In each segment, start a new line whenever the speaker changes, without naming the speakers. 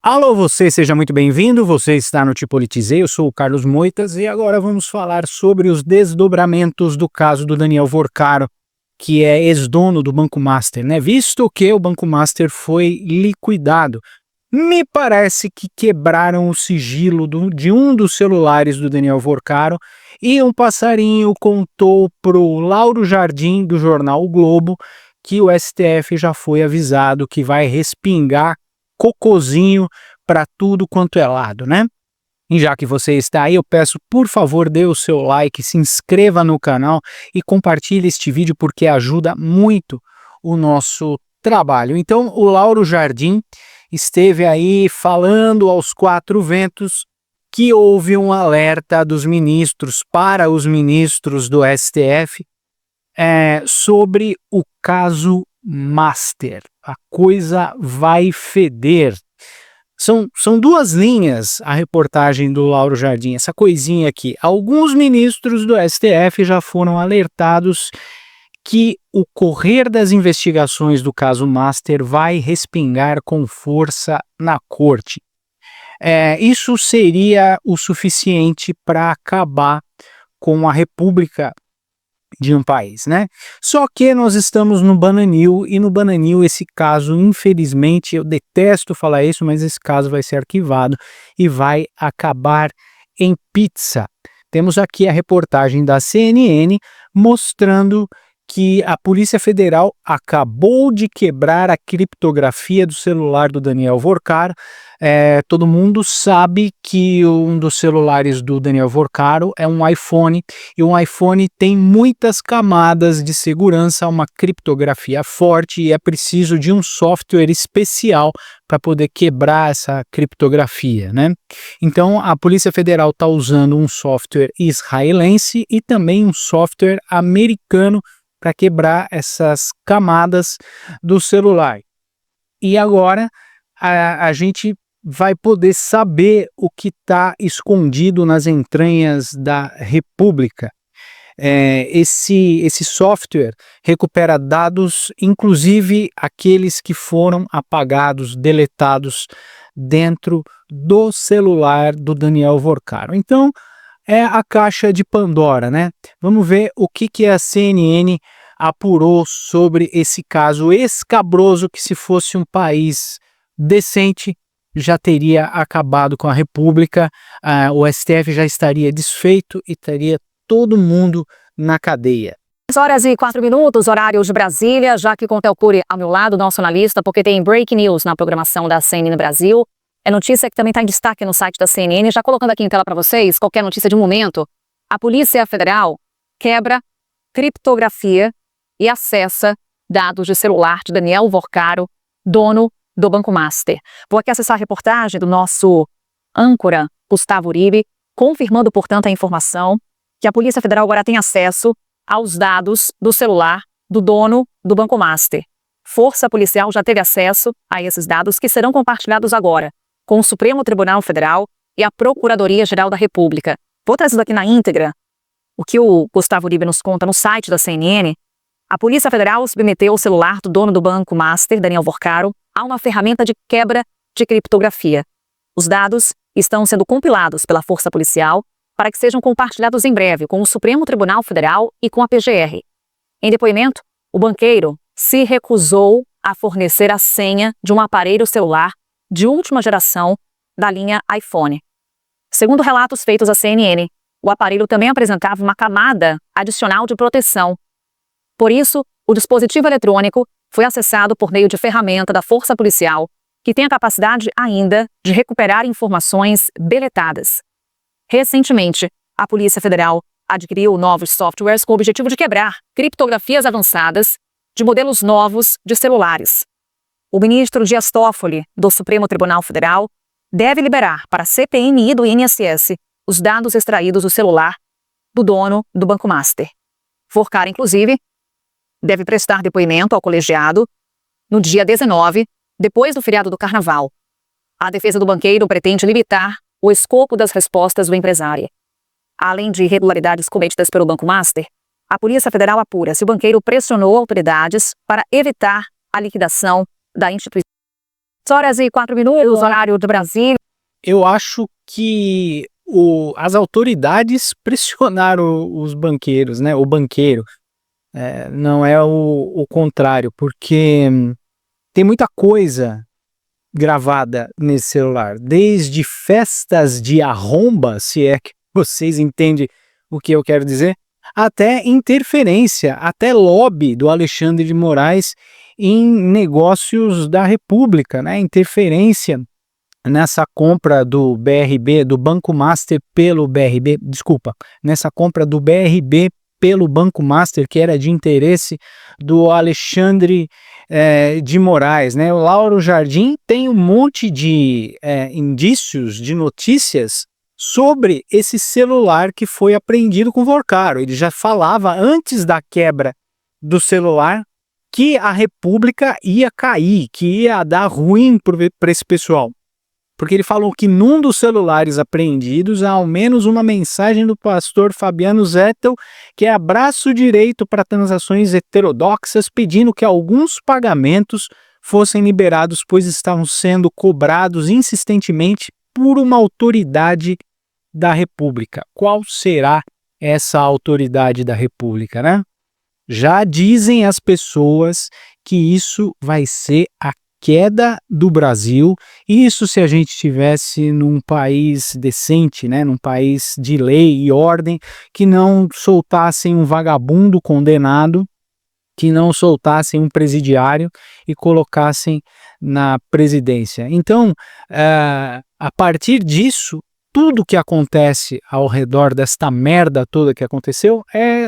Alô, você, seja muito bem-vindo. Você está no Te Politizei, eu sou o Carlos Moitas e agora vamos falar sobre os desdobramentos do caso do Daniel Vorcaro, que é ex-dono do Banco Master, né? Visto que o Banco Master foi liquidado, me parece que quebraram o sigilo de um dos celulares do Daniel Vorcaro e um passarinho contou pro Lauro Jardim, do jornal O Globo, que o STF já foi avisado que vai respingar cocozinho para tudo quanto é lado, né? E já que você está aí, eu peço, por favor, dê o seu like, se inscreva no canal e compartilhe este vídeo porque ajuda muito o nosso trabalho. Então, o Lauro Jardim esteve aí falando aos quatro ventos que houve um alerta dos ministros para os ministros do STF sobre o caso Master. A coisa vai feder. São duas linhas a reportagem do Lauro Jardim, essa coisinha aqui. Alguns ministros do STF já foram alertados que o correr das investigações do caso Master vai respingar com força na corte. Isso seria o suficiente para acabar com a República de um país, né? Só que nós estamos no Bananil e no Bananil esse caso, infelizmente, eu detesto falar isso, mas esse caso vai ser arquivado e vai acabar em pizza. Temos aqui a reportagem da CNN mostrando que a Polícia Federal acabou de quebrar a criptografia do celular do Daniel Vorcaro. Todo mundo sabe que um dos celulares do Daniel Vorcaro é um iPhone, e um iPhone tem muitas camadas de segurança, uma criptografia forte, e é preciso de um software especial para poder quebrar essa criptografia, né? Então, a Polícia Federal está usando um software israelense e também um software americano para quebrar essas camadas do celular. E agora a gente vai poder saber o que está escondido nas entranhas da República. Esse software recupera dados, inclusive aqueles que foram apagados, deletados dentro do celular do Daniel Vorcaro. Então, é a caixa de Pandora, né? Vamos ver o que a CNN apurou sobre esse caso escabroso que, se fosse um país decente, já teria acabado com a República, o STF já estaria desfeito e estaria todo mundo na cadeia.
6h04, horário de Brasília. Jaque Contelcuri ao meu lado, nosso analista, porque tem break news na programação da CNN Brasil. É notícia que também está em destaque no site da CNN. Já colocando aqui em tela para vocês, qualquer notícia de momento. A Polícia Federal quebra criptografia e acessa dados de celular de Daniel Vorcaro, dono do Banco Master. Vou aqui acessar a reportagem do nosso âncora, Gustavo Uribe, confirmando, portanto, a informação que a Polícia Federal agora tem acesso aos dados do celular do dono do Banco Master. Força policial já teve acesso a esses dados que serão compartilhados agora com o Supremo Tribunal Federal e a Procuradoria-Geral da República. Vou trazer aqui na íntegra o que o Gustavo Uribe nos conta no site da CNN. A Polícia Federal submeteu o celular do dono do Banco Master, Daniel Vorcaro, a uma ferramenta de quebra de criptografia. Os dados estão sendo compilados pela Força Policial para que sejam compartilhados em breve com o Supremo Tribunal Federal e com a PGR. Em depoimento, o banqueiro se recusou a fornecer a senha de um aparelho celular de última geração da linha iPhone. Segundo relatos feitos à CNN, o aparelho também apresentava uma camada adicional de proteção. Por isso, o dispositivo eletrônico foi acessado por meio de ferramenta da Força Policial, que tem a capacidade ainda de recuperar informações deletadas. Recentemente, a Polícia Federal adquiriu novos softwares com o objetivo de quebrar criptografias avançadas de modelos novos de celulares. O ministro Dias Toffoli, do Supremo Tribunal Federal, deve liberar para a CPMI do INSS os dados extraídos do celular do dono do Banco Master. Vorcaro, inclusive, deve prestar depoimento ao colegiado no dia 19, depois do feriado do Carnaval. A defesa do banqueiro pretende limitar o escopo das respostas do empresário. Além de irregularidades cometidas pelo Banco Master, a Polícia Federal apura se o banqueiro pressionou autoridades para evitar a liquidação da instituição. 6 horas e 4 minutos, horário de Brasília.
Eu acho que as autoridades pressionaram os banqueiros, né? O banqueiro. Não é o contrário, porque tem muita coisa gravada nesse celular, desde festas de arromba, se é que vocês entendem o que eu quero dizer, até interferência, até lobby do Alexandre de Moraes em negócios da República, né? Interferência nessa compra do BRB, do Banco Master pelo BRB, desculpa, nessa compra do BRB pelo Banco Master, que era de interesse do Alexandre de Moraes, né? O Lauro Jardim tem um monte de indícios, de notícias sobre esse celular que foi apreendido com o Vorcaro. Ele já falava antes da quebra do celular que a República ia cair, que ia dar ruim para esse pessoal. Porque ele falou que num dos celulares apreendidos há ao menos uma mensagem do pastor Fabiano Zettel, que é braço direito para transações heterodoxas, pedindo que alguns pagamentos fossem liberados, pois estavam sendo cobrados insistentemente por uma autoridade da República. Qual será essa autoridade da República, né? Já dizem as pessoas que isso vai ser a queda do Brasil, isso se a gente estivesse num país decente, né, num país de lei e ordem, que não soltassem um vagabundo condenado, que não soltassem um presidiário e colocassem na presidência. Então, a partir disso, tudo que acontece ao redor desta merda toda que aconteceu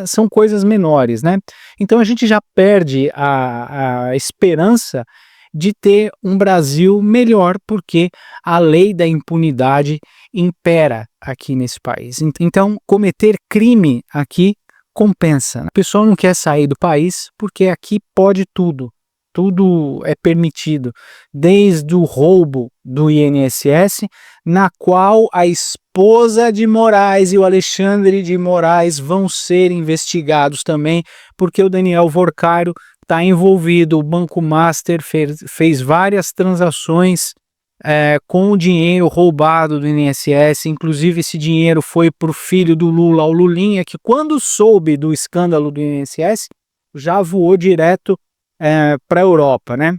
são coisas menores, né? Então a gente já perde a esperança de ter um Brasil melhor, porque a lei da impunidade impera aqui nesse país. Então, cometer crime aqui compensa, né? O pessoal não quer sair do país porque aqui pode tudo. Tudo é permitido, desde o roubo do INSS, na qual a esposa de Moraes e o Alexandre de Moraes vão ser investigados também, porque o Daniel Vorcaro está envolvido. O Banco Master fez várias transações com o dinheiro roubado do INSS, inclusive esse dinheiro foi para o filho do Lula, o Lulinha, que quando soube do escândalo do INSS, já voou direto para a Europa, né?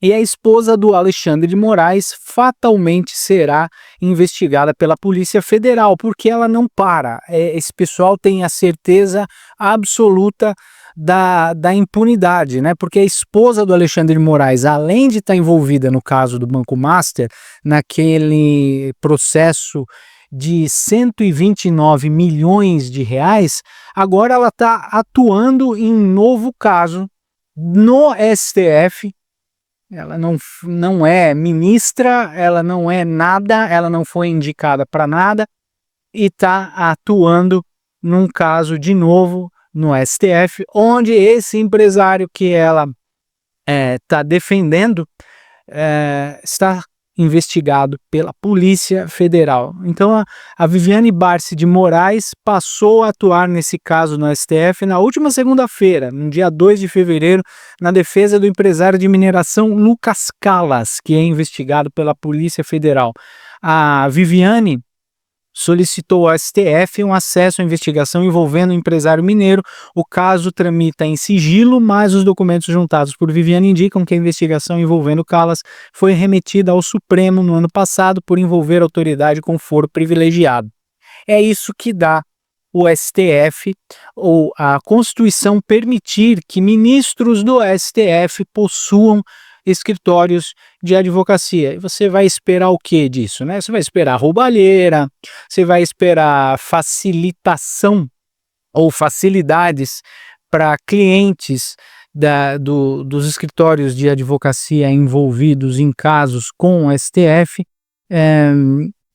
E a esposa do Alexandre de Moraes fatalmente será investigada pela Polícia Federal, porque ela não para. Esse pessoal tem a certeza absoluta da impunidade, né? Porque a esposa do Alexandre de Moraes, além de estar envolvida no caso do Banco Master, naquele processo de 129 milhões de reais, agora ela está atuando em um novo caso no STF. Ela não é ministra, ela não é nada, ela não foi indicada para nada e está atuando num caso de novo no STF, onde esse empresário que ela está defendendo está investigado pela Polícia Federal. Então a Viviane Barsi de Moraes passou a atuar nesse caso no STF na última segunda-feira, no dia 2 de fevereiro, na defesa do empresário de mineração Lucas Callas, que é investigado pela Polícia Federal. A Viviane solicitou ao STF um acesso à investigação envolvendo o empresário mineiro. O caso tramita em sigilo, mas os documentos juntados por Viviane indicam que a investigação envolvendo Callas foi remetida ao Supremo no ano passado por envolver autoridade com foro privilegiado. É isso que dá o STF, ou a Constituição permitir que ministros do STF possuam escritórios de advocacia. E você vai esperar o que disso, né? Você vai esperar roubalheira, você vai esperar facilitação ou facilidades para clientes dos escritórios de advocacia envolvidos em casos com o STF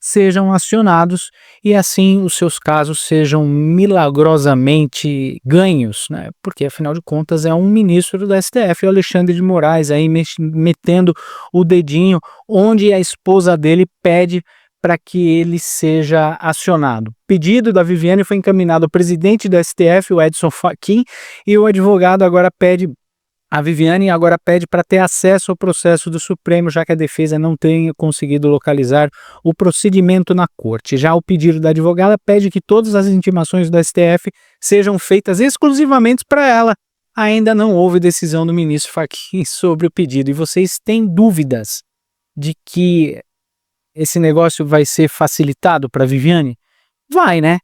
sejam acionados e assim os seus casos sejam milagrosamente ganhos, né? Porque afinal de contas é um ministro do STF, o Alexandre de Moraes, aí metendo o dedinho onde a esposa dele pede para que ele seja acionado. O pedido da Viviane foi encaminhado ao presidente do STF, o Edson Fachin, e o advogado agora pede A Viviane agora pede para ter acesso ao processo do Supremo, já que a defesa não tenha conseguido localizar o procedimento na corte. Já o pedido da advogada pede que todas as intimações do STF sejam feitas exclusivamente para ela. Ainda não houve decisão do ministro Fachin sobre o pedido. E vocês têm dúvidas de que esse negócio vai ser facilitado para a Viviane? Vai, né?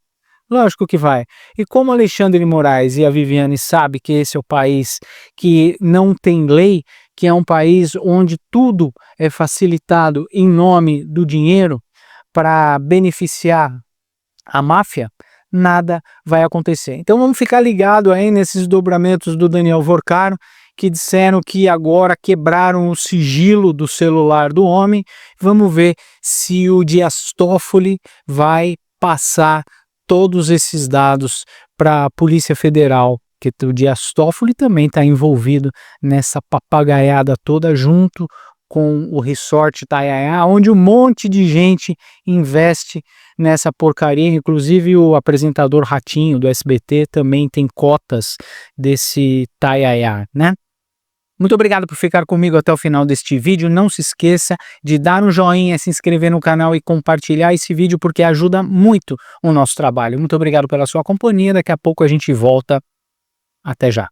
Lógico que vai. E como Alexandre de Moraes e a Viviane sabem que esse é o país que não tem lei, que é um país onde tudo é facilitado em nome do dinheiro para beneficiar a máfia, nada vai acontecer. Então vamos ficar ligado aí nesses dobramentos do Daniel Vorcaro, que disseram que agora quebraram o sigilo do celular do homem. Vamos ver se o Dias Toffoli vai passar todos esses dados para a Polícia Federal, que o Dias Toffoli também está envolvido nessa papagaiada toda junto com o Resort Taiaiá, onde um monte de gente investe nessa porcaria, inclusive o apresentador Ratinho do SBT também tem cotas desse Taiaiá, né? Muito obrigado por ficar comigo até o final deste vídeo. Não se esqueça de dar um joinha, se inscrever no canal e compartilhar esse vídeo, porque ajuda muito o nosso trabalho. Muito obrigado pela sua companhia. Daqui a pouco a gente volta. Até já.